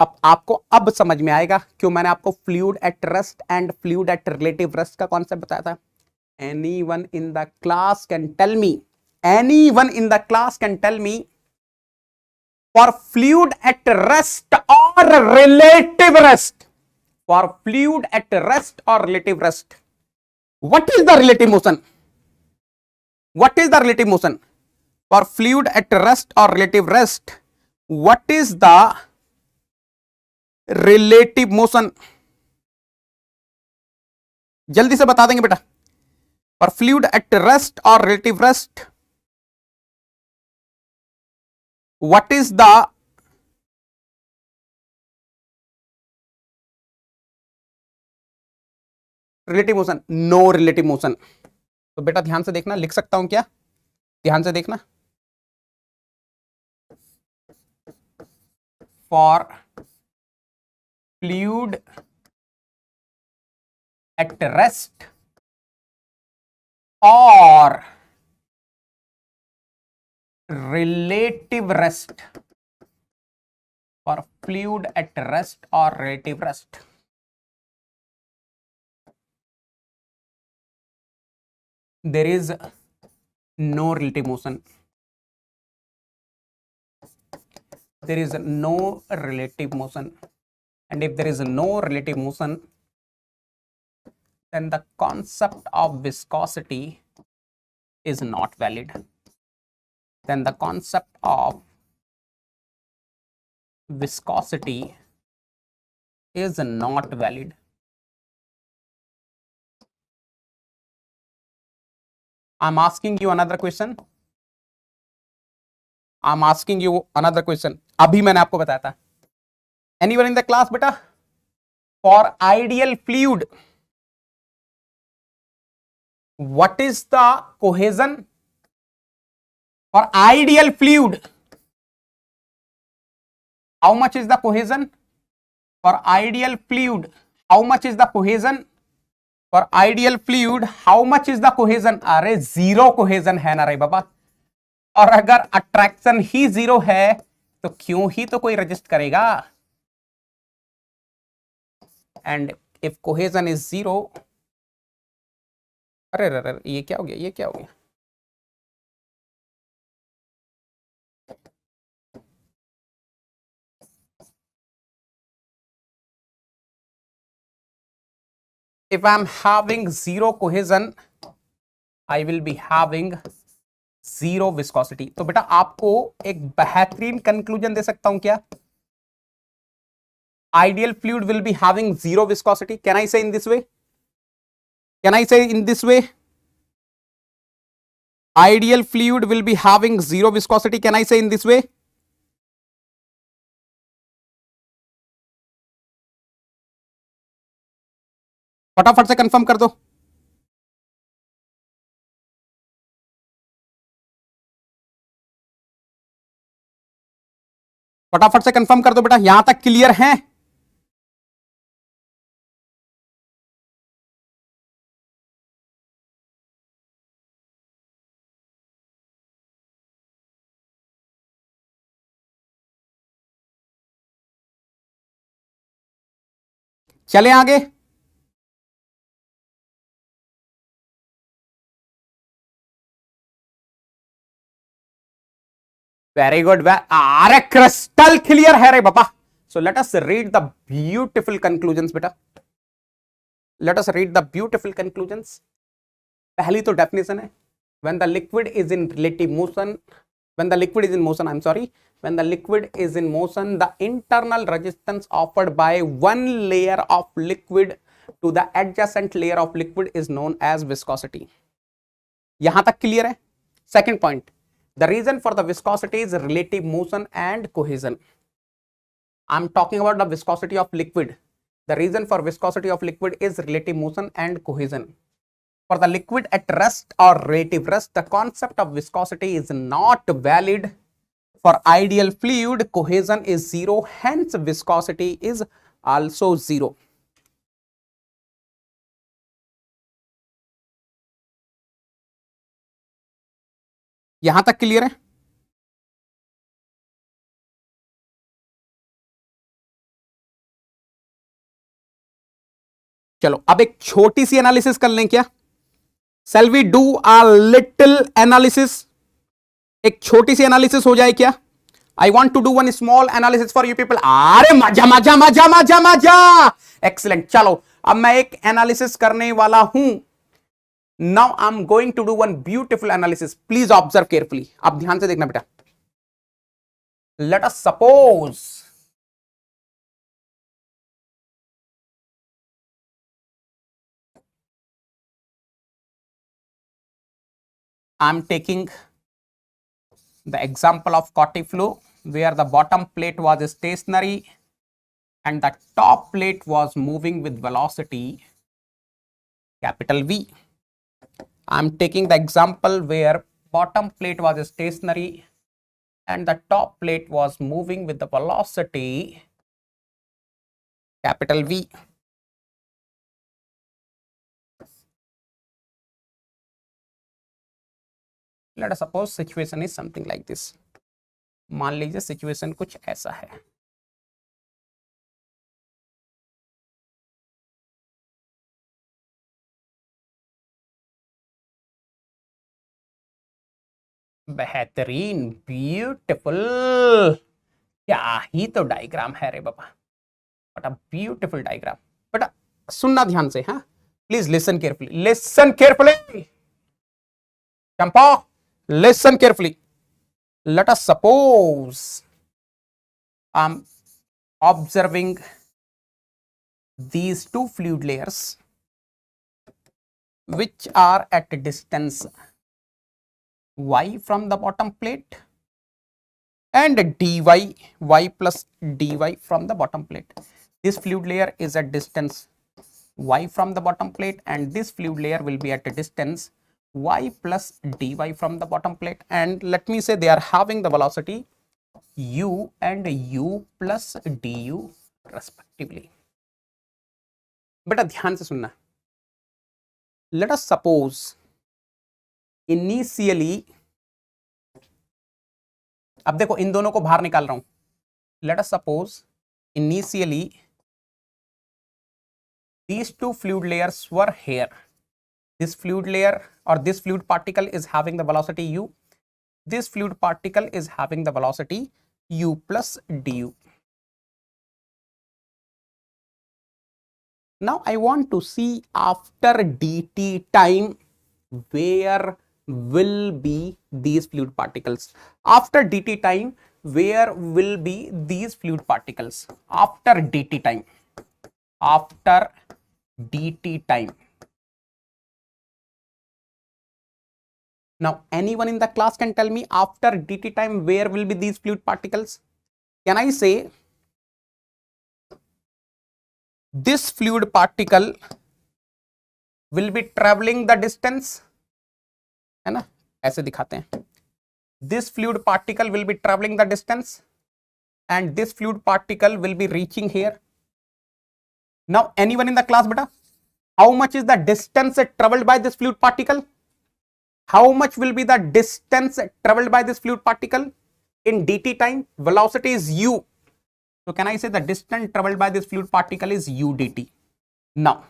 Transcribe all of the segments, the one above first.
अब आपको अब समझ में आएगा क्यों मैंने आपको fluid at rest and fluid at relative rest का कॉन्सेप्ट बताया था. Anyone in the class can tell me, anyone in the class can tell me for fluid at rest or relative rest, for fluid at rest or relative rest, what is the relative motion? What is the relative motion for fluid at rest or relative rest? What is the relative motion? जल्दी से बता देंगे बेटा. For fluid at rest or relative rest, what is the relative motion? No relative motion. तो बेटा ध्यान से देखना, लिख सकता हूं क्या? ध्यान से देखना. For fluid at rest or relative rest, for fluid at rest or relative rest, there is no relative motion. There is no relative motion, and if there is no relative motion, then the concept of viscosity is not valid. Then the concept of viscosity is not valid. I'm asking you another question. I'm asking you another question. अभी मैंने आपको बताया था. Anyone in the class बेटा? For ideal fluid, what is the cohesion? For ideal fluid, how much is the cohesion? For ideal fluid, how much is the cohesion? For ideal fluid, how much is the cohesion? अरे zero cohesion है ना रे बाबा. और अगर attraction ही zero है तो क्यों ही तो कोई रजिस्ट करेगा. And if cohesion is zero, अरे ये क्या हो गया, ये क्या हो गया. If I'm having zero cohesion, I will be having zero viscosity. तो बेटा आपको एक बेहतरीन कंक्लूजन दे सकता हूं क्या? Ideal fluid will be having zero viscosity. Can I say in this way? Can I say in this way? Ideal fluid will be having zero viscosity. Can I say in this way? फटाफट से confirm कर दो. फटाफट से confirm कर दो बेटा. यहां तक क्लियर है? चले आगे. Very good. अरे क्रिस्टल क्लियर है रे बाबा. So let us read the beautiful conclusions बेटा. Let us read the beautiful conclusions. पहली तो डेफिनेशन है, when the liquid is in relative motion, when the liquid is in motion, I'm sorry, when the liquid is in motion, the internal resistance offered by one layer of liquid to the adjacent layer of liquid is known as viscosity. यहां तक clear है? Second point, the reason for the viscosity is relative motion and cohesion. I'm talking about the viscosity of liquid. The reason for viscosity of liquid is relative motion and cohesion. For the liquid at rest or relative rest, the concept of viscosity is not valid. For ideal fluid, cohesion is zero, hence viscosity is also zero. यहां तक clear है? चलो अब एक छोटी C analysis कर लें क्या? Shall we do a little analysis? एक छोटी सी एनालिसिस हो जाए क्या? I want to do one small analysis for you people. अरे मजा मजा मजा मजा मजा, एक्सीलेंट। चलो अब मैं एक एनालिसिस करने वाला हूं। Now I'm going to do one beautiful analysis. Please observe carefully. आप ध्यान से देखना बेटा। Let us suppose I'm taking the example of Cortiflow where the bottom plate was stationary and the top plate was moving with velocity capital V. I'm taking the example where bottom plate was stationary and the top plate was moving with the velocity capital V. Let us suppose situation is something like this. मान लीजिए situation कुछ ऐसा है। बेहतरीन, beautiful, क्या ही तो diagram है रे बाबा, but a beautiful diagram. But सुनना ध्यान से, हाँ please listen carefully, listen carefully Champa, listen carefully. Let us suppose I'm observing these two fluid layers which are at a distance y from the bottom plate and dy y plus dy from the bottom plate. This fluid layer is at distance y from the bottom plate and this fluid layer will be at a distance y plus dy from the bottom plate, and let me say they are having the velocity u and u plus du respectively. बेटा ध्यान से सुनना। Let us suppose initially, अब देखो इन दोनों को बाहर निकाल रहा हूं। Let us suppose initially these two fluid layers were here. This fluid layer or this fluid particle is having the velocity u. This fluid particle is having the velocity u plus du. Now I want to see after dt time where will be these fluid particles. After dt time where will be these fluid particles? After dt time. After dt time. Now anyone in the class can tell me after dt time where will be these fluid particles? Can I say this fluid particle will be traveling the distance, है ना, ऐसे दिखाते हैं। This fluid particle will be traveling the distance and this fluid particle will be reaching here. Now anyone in the class beta, how much is the distance traveled by this fluid particle? How much will be the distance traveled by this fluid particle in dt time? Velocity is u. So can I say the distance traveled by this fluid particle is u dt? Now,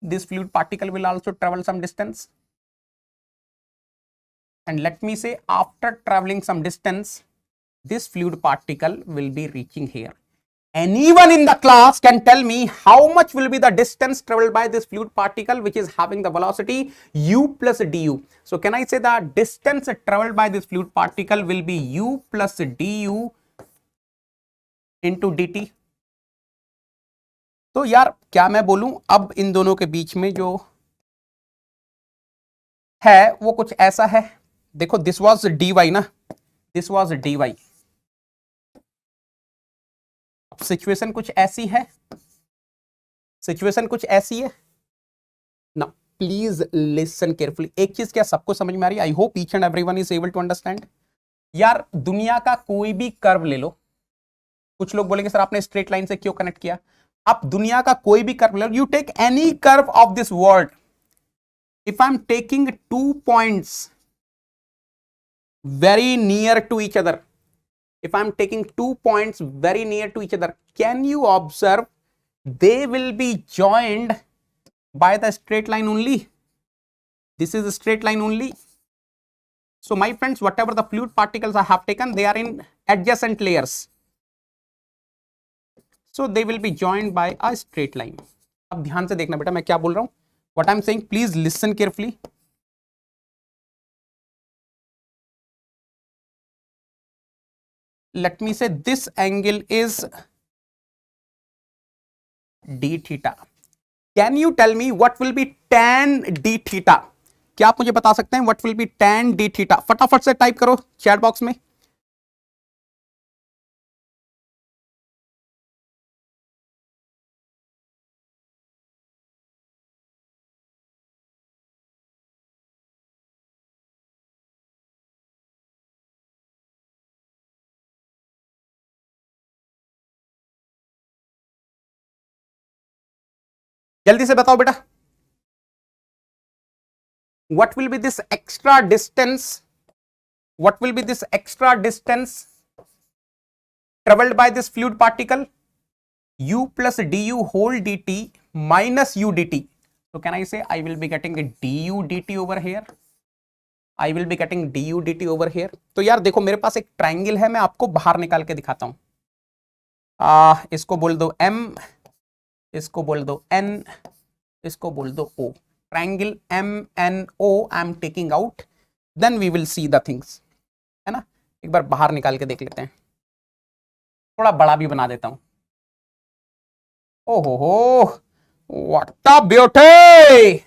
this fluid particle will also travel some distance. And let me say after traveling some distance, this fluid particle will be reaching here. Anyone in the class can tell me how much will be the distance traveled by this fluid particle which is having the velocity u plus du. So can I say the distance traveled by this fluid particle will be u plus du into dt. तो यार क्या मैं बोलूं, अब इन दोनों के बीच में जो है वो कुछ ऐसा है। देखो दिस वाज dy ना, दिस वाज dy। सिचुएशन कुछ ऐसी है, सिचुएशन कुछ ऐसी है ना। Please listen carefully. एक चीज क्या सबको समझ में आ रही है? I hope each and everyone is able to understand. यार दुनिया का कोई भी कर्व ले लो, कुछ लोग बोलेंगे सर आपने स्ट्रेट लाइन से क्यों कनेक्ट किया? आप दुनिया का कोई भी कर्व ले लो, you take any curve of this world, if I am taking 2 points very near to each other, if I am taking 2 points very near to each other, can you observe they will be joined by the straight line only. This is a straight line only. So my friends, whatever the fluid particles I have taken, they are in adjacent layers. So they will be joined by a straight line. अब ध्यान से देखना बेटा मैं क्या बोल रहा हूं. What I'm saying, please listen carefully. Let me say this angle is d theta. Can you tell me what will be tan d theta? क्या आप मुझे बता सकते हैं what will be tan d theta? फटाफट से टाइप करो chat box में. जल्दी से बताओ बेटा. What will be this extra distance? What will be this extra distance traveled by this fluid particle? U plus du whole dt minus u dt. So can I say I will be getting a du dt over here? I will be getting du dt over here. तो यार देखो मेरे पास एक triangle है, मैं आपको बाहर निकाल के दिखाता हूं. इसको बोल दो m, इसको बोल दो n, इसको बोल दो o. Triangle m n o I am taking out, then we will see the things, है ना. एक बार बाहर निकाल के देख लेते हैं, थोड़ा बड़ा भी बना देता हूं. ओहो व्हाट अ ब्यूटी.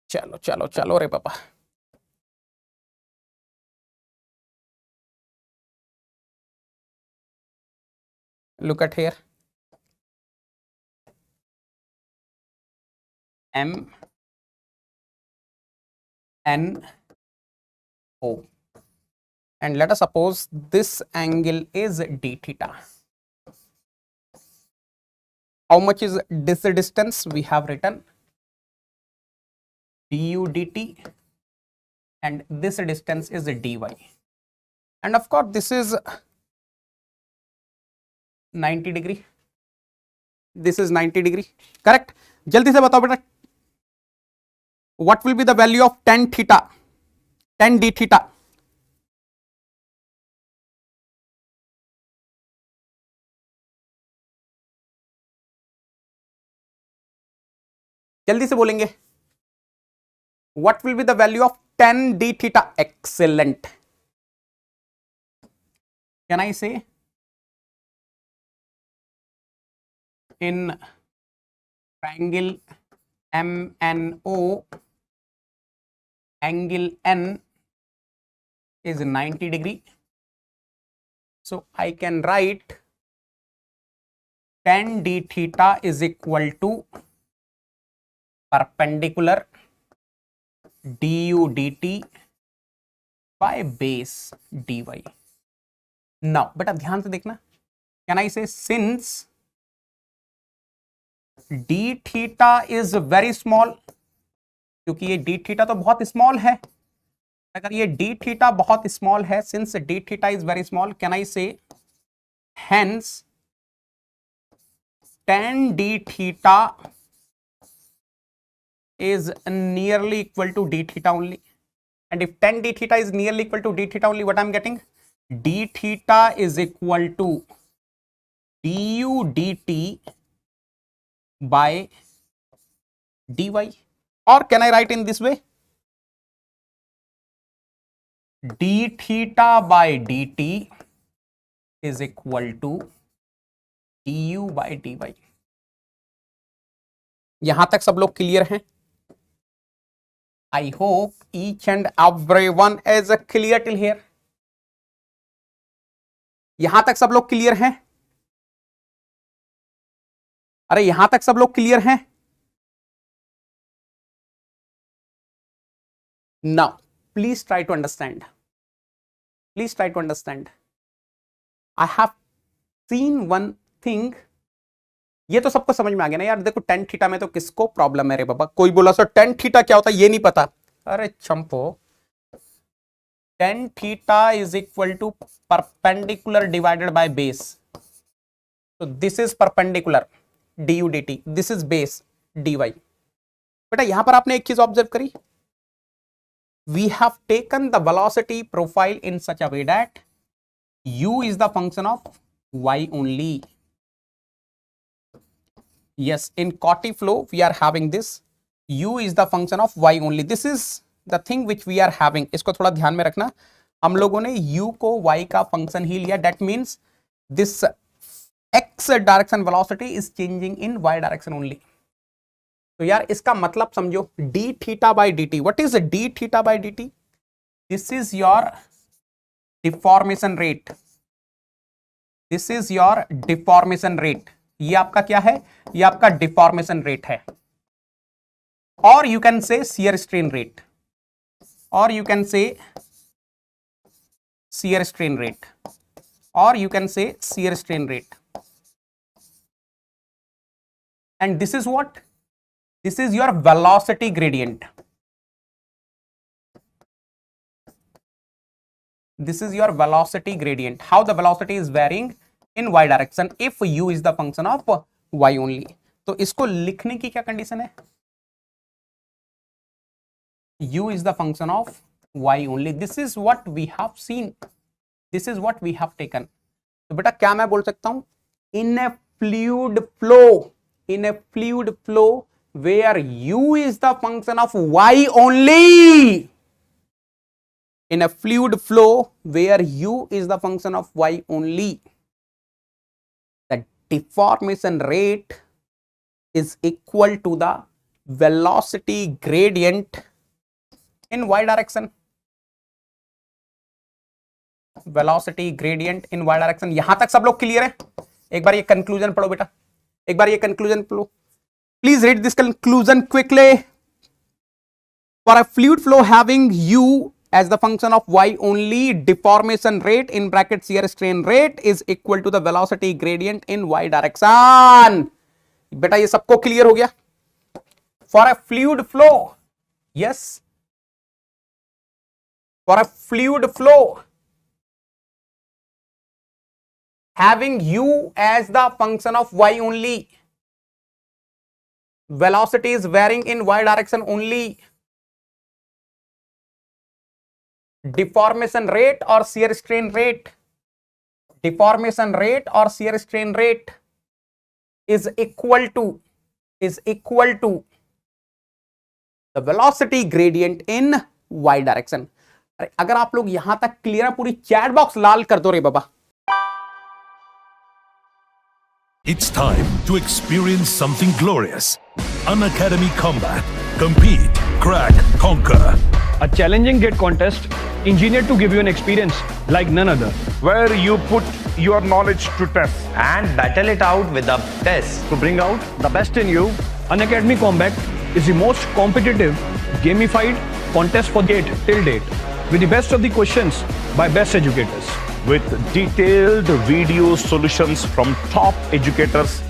चलो चलो चलो रे पापा. Look at here. M N O, and let us suppose this angle is d theta. How much is this distance? We have written du dt, and this distance is dy, and of course this is 90 degree. This is 90 degree, correct? जल्दी से बताओ बेटा, what will be the value of tan theta, tan d theta? जल्दी से बोलेंगे. What will be the value of tan d theta? Excellent. Can I say in triangle MNO, angle N is 90 degree. So I can write tan d theta is equal to perpendicular du dt by base dy. Now बेटा ध्यान से देखना. Can I say since d theta is very small, क्योंकि ये d theta तो बहुत small है, अगर ये d theta बहुत स्मॉल है, since d theta is very small, can I say hence tan d theta is nearly equal to d theta only. And if tan d theta is nearly equal to d theta only, what I'm getting? D theta is equal to du dt by dy. Or can I write in this way? D theta by dt is equal to du by dy. यहां तक सब लोग clear हैं? I hope each and everyone is clear till here. यहां तक सब लोग clear हैं? अरे यहां तक सब लोग क्लियर हैं? Now please try to understand. Please try to understand. I have seen one thing. ये तो सबको समझ में आ गया ना यार. देखो टेन थीटा में तो किसको प्रॉब्लम है रे बाबा? कोई बोला सर टेन थीटा क्या होता है ये नहीं पता. अरे चंपो tan theta is equal to perpendicular divided by base. So this is perpendicular du dt, this is base dy. बेटा यहां पर आपने एक चीज ऑब्जर्व करी, we have taken the velocity profile in such a way that u is the function of y only. Yes, in Cauchy flow we are having this, u is the function of y only. This is the thing which we are having. इसको थोड़ा ध्यान में रखना, हम लोगों ने u को y का फंक्शन ही लिया. That means this x direction velocity is changing in y direction only. तो यार इसका मतलब समझो, d theta by dt. What is d theta by dt? This is your deformation rate. This is your deformation rate. ये आपका क्या है? ये आपका deformation rate है. Or you can say shear strain rate. Or you can say shear strain rate. Or you can say shear strain rate. And this is what? This is your velocity gradient. This is your velocity gradient. How the velocity is varying in y direction if u is the function of y only. तो इसको लिखने की क्या condition है? u is the function of y only. This is what we have seen. This is what we have taken. तो बेटा क्या मैं बोल सकता हूं? In a fluid flow where u is the function of y only. In a fluid flow where u is the function of y only, the deformation rate is equal to the velocity gradient in y direction. Velocity gradient in y direction. यहां तक सब लोग clear है? एक बार ये conclusion पढ़ो बेटा, एक बार ये कंक्लूजन पढ़ो. Please read this conclusion quickly. For a fluid flow having u as the function of y only, deformation rate in bracket shear strain rate is equal to the velocity gradient in y direction. बेटा ये सबको clear हो गया? For a fluid flow, yes, for a fluid flow having u as the function of y only, velocity is varying in y direction only, deformation rate or shear strain rate, deformation rate or shear strain rate is equal to the velocity gradient in y direction. अगर आप लोग यहां तक clear है, पूरी chat box लाल कर दो रे बाबा. It's time to experience something glorious. Unacademy Combat. Compete, crack, conquer. A challenging gate contest engineered to give you an experience like none other. Where you put your knowledge to test and battle it out with the best. To bring out the best in you, Unacademy Combat is the most competitive, gamified contest for gate till date, with the best of the questions by best educators. with detailed video solutions from top educators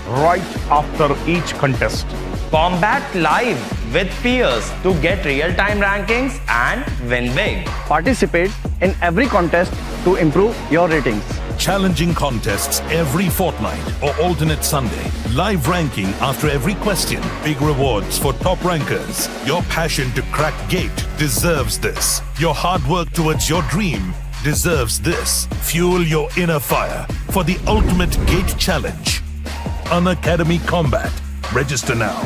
right after each contest. Combat live with peers to get real-time rankings and win big. Participate in every contest to improve your ratings. Challenging contests every fortnight or alternate Sunday. Live ranking after every question. Big rewards for top rankers. Your passion to crack gate deserves this. Your hard work towards your dream deserves this. Fuel your inner fire for the ultimate gate challenge. Unacademy Combat. Register now.